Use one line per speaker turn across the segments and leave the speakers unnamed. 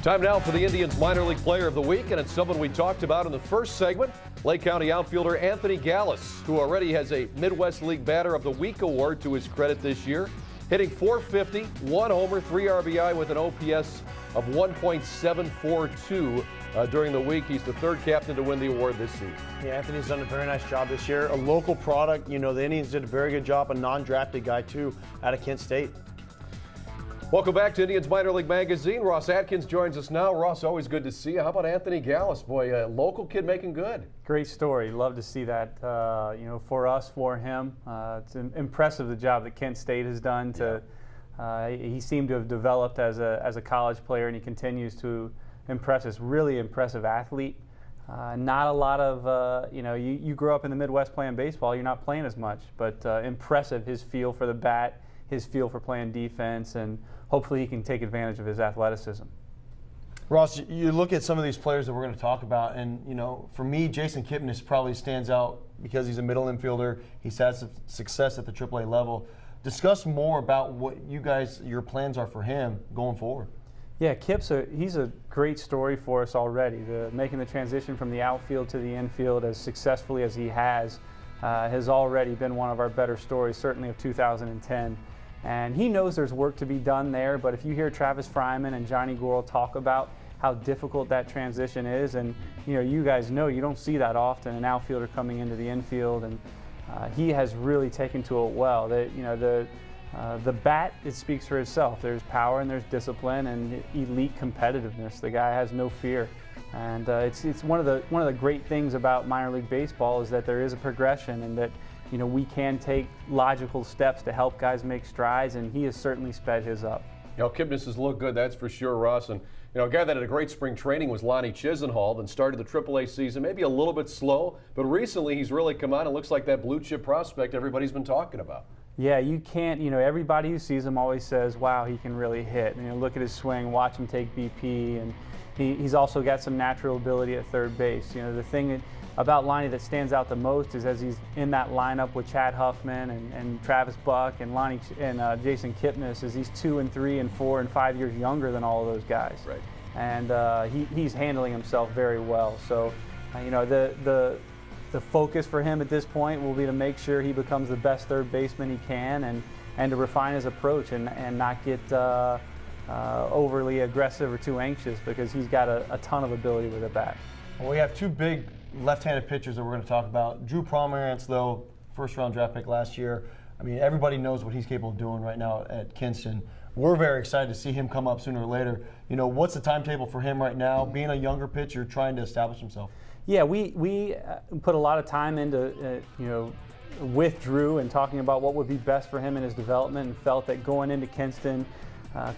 Time now for the Indians minor league player of the week, and it's someone we talked about in the first segment, Lake County outfielder Anthony Gallus, who already has a Midwest League Batter of the Week award to his credit this year, hitting .450, 1 homer, 3 RBI with an OPS of 1.742 during the week. He's the third captain to win the award this season.
Yeah, Anthony's done a very nice job this year. A local product, you know, the Indians did a very good job, a non-drafted guy too, out of Kent State.
Welcome back to Indians Minor League Magazine. Ross Atkins joins us now. Ross, always good to see you. How about Anthony Gallus? Boy, a local kid making good.
Great story. Love to see that, you know, for us, for him. It's impressive the job that Kent State has done. He seemed to have developed as a college player, and he continues to impress us. Really impressive athlete. Not a lot of, you know, you grew up in the Midwest playing baseball, you're not playing as much, but impressive, his feel for the bat, his feel for playing defense, and hopefully he can take advantage of his athleticism.
Ross, you look at some of these players that we're going to talk about, and, you know, for me, Jason Kipnis probably stands out because he's a middle infielder. He's had some success at the AAA level. Discuss more about what your plans are for him going forward.
Yeah, Kip's he's a great story for us already. Making the transition from the outfield to the infield as successfully as he has already been one of our better stories, certainly of 2010. And he knows there's work to be done there, but if you hear Travis Fryman and Johnny Goral talk about how difficult that transition is, and you know, you guys know you don't see that often, an outfielder coming into the infield, and he has really taken to it well. You know, the bat, it speaks for itself. There's power and there's discipline and elite competitiveness. The guy has no fear, and it's one of the great things about minor league baseball is that there is a progression, and that, you know, we can take logical steps to help guys make strides, and he has certainly sped his up.
You know, Kipnis has looked good, that's for sure, Ross. And, you know, a guy that had a great spring training was Lonnie Chisenhall, and started the AAA season maybe a little bit slow, but recently he's really come on and looks like that blue chip prospect everybody's been talking about.
Yeah, you can't, you know, everybody who sees him always says, wow, he can really hit. You know, look at his swing, watch him take BP, and he's also got some natural ability at third base. You know, the thing about Lonnie that stands out the most is as he's in that lineup with Chad Huffman and Travis Buck and Jason Kipnis, is he's 2 and 3 and 4 and 5 years younger than all of those guys.
Right.
And he's handling himself very well. So, you know, the focus for him at this point will be to make sure he becomes the best third baseman he can, and to refine his approach and not get overly aggressive or too anxious, because he's got a ton of ability with a bat.
Well, we have two big left-handed pitchers that we're going to talk about. Drew Pomerantz, though, first-round draft pick last year. I mean, everybody knows what he's capable of doing right now at Kinston. We're very excited to see him come up sooner or later. You know, what's the timetable for him right now, being a younger pitcher, trying to establish himself? Yeah,
we put a lot of time into, you know, with Drew and talking about what would be best for him in his development, and felt that going into Kinston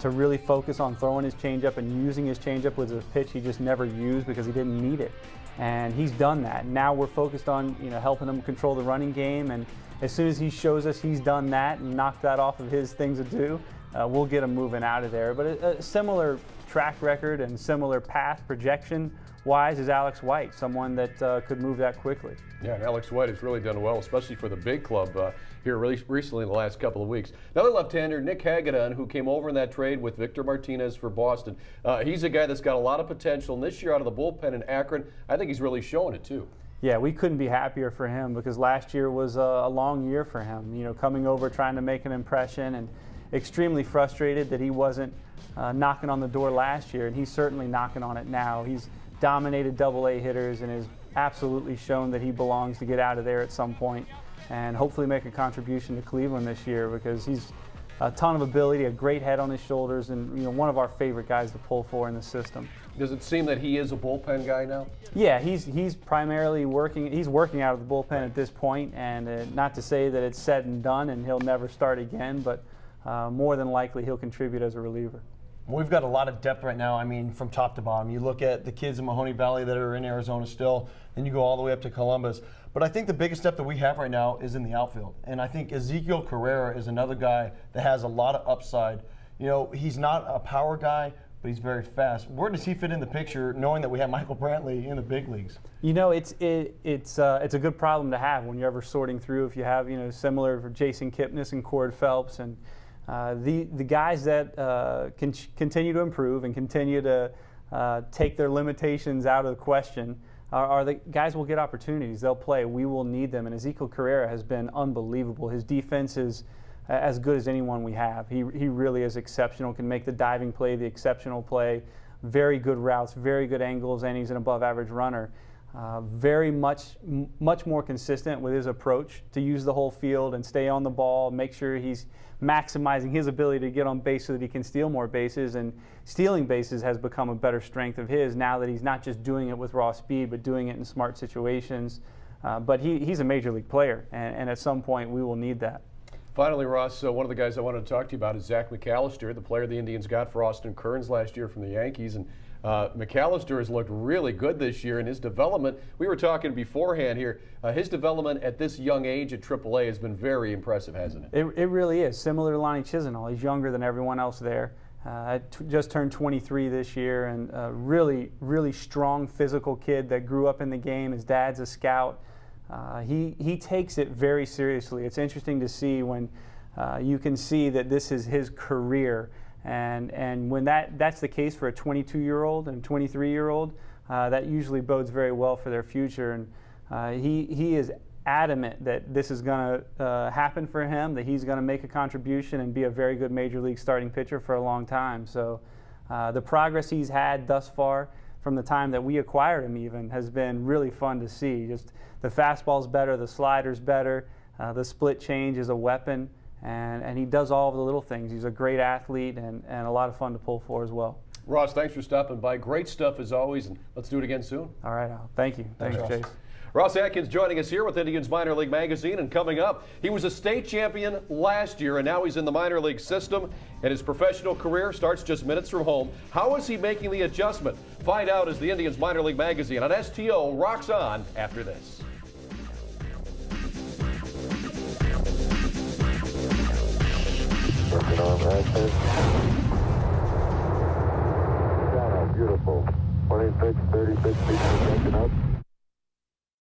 to really focus on throwing his changeup and using his changeup was a pitch he just never used because he didn't need it. And he's done that. Now we're focused on, you know, helping him control the running game, and as soon as he shows us he's done that and knocked that off of his things to do, we'll get him moving out of there. But a similar track record and similar path projection-wise is Alex White, someone that could move that quickly.
Yeah, and Alex White has really done well, especially for the big club here recently in the last couple of weeks. Another left-hander, Nick Hagedorn, who came over in that trade with Victor Martinez for Boston. He's a guy that's got a lot of potential, and this year out of the bullpen in Akron, I think he's really showing it too.
Yeah, we couldn't be happier for him, because last year was a long year for him. You know, coming over, trying to make an impression, and extremely frustrated that he wasn't knocking on the door last year, and he's certainly knocking on it now. He's dominated AA hitters and has absolutely shown that he belongs to get out of there at some point, and hopefully make a contribution to Cleveland this year, because he's a ton of ability, a great head on his shoulders, and, you know, one of our favorite guys to pull for in the system.
Does it seem that he is a bullpen guy now?
Yeah, he's primarily working out of the bullpen at this point, and not to say that it's said and done and he'll never start again, but more than likely he'll contribute as a reliever.
We've got a lot of depth right now, I mean, from top to bottom. You look at the kids in Mahoney Valley that are in Arizona still, then you go all the way up to Columbus. But I think the biggest depth that we have right now is in the outfield. And I think Ezekiel Carrera is another guy that has a lot of upside. You know, he's not a power guy, but he's very fast. Where does he fit in the picture, knowing that we have Michael Brantley in the big leagues?
You know, it's a good problem to have when you're ever sorting through. If you have, you know, similar for Jason Kipnis and Cord Phelps, and the guys that can continue to improve and continue to take their limitations out of the question, are the guys will get opportunities. They'll play. We will need them. And Ezekiel Carrera has been unbelievable. His defense is as good as anyone we have. He really is exceptional, can make the diving play, the exceptional play, very good routes, very good angles, and he's an above average runner. Very much more consistent with his approach to use the whole field and stay on the ball, make sure he's maximizing his ability to get on base so that he can steal more bases. And stealing bases has become a better strength of his now that he's not just doing it with raw speed, but doing it in smart situations. But he's a major league player, and at some point we will need that.
Finally, Ross, one of the guys I wanted to talk to you about is Zach McAllister, the player the Indians got for Austin Kearns last year from the Yankees. And McAllister has looked really good this year in his development. We were talking beforehand here. His development at this young age at AAA has been very impressive, hasn't it?
It really is. Similar to Lonnie Chisenhall. He's younger than everyone else there. Just turned 23 this year, and a really strong physical kid that grew up in the game. His dad's a scout. He takes it very seriously. It's interesting to see when you can see that this is his career. And when that's the case for a 22-year-old and 23-year-old, that usually bodes very well for their future. And he is adamant that this is going to happen for him, that he's going to make a contribution and be a very good major league starting pitcher for a long time. So the progress he's had thus far from the time that we acquired him even has been really fun to see. Just the fastball's better, the slider's better, the split change is a weapon. And he does all of the little things. He's a great athlete and a lot of fun to pull for as well.
Ross, thanks for stopping by. Great stuff as always, and let's do it again soon.
All right, Al. Thank you. Thanks, Chase.
Ross Atkins joining us here with Indians Minor League Magazine, and coming up, he was a state champion last year, and now he's in the minor league system, and his professional career starts just minutes from home. How is he making the adjustment? Find out as the Indians Minor League Magazine on STO rocks on after this.
Working on access. Beautiful. 26, 36 feet per second up.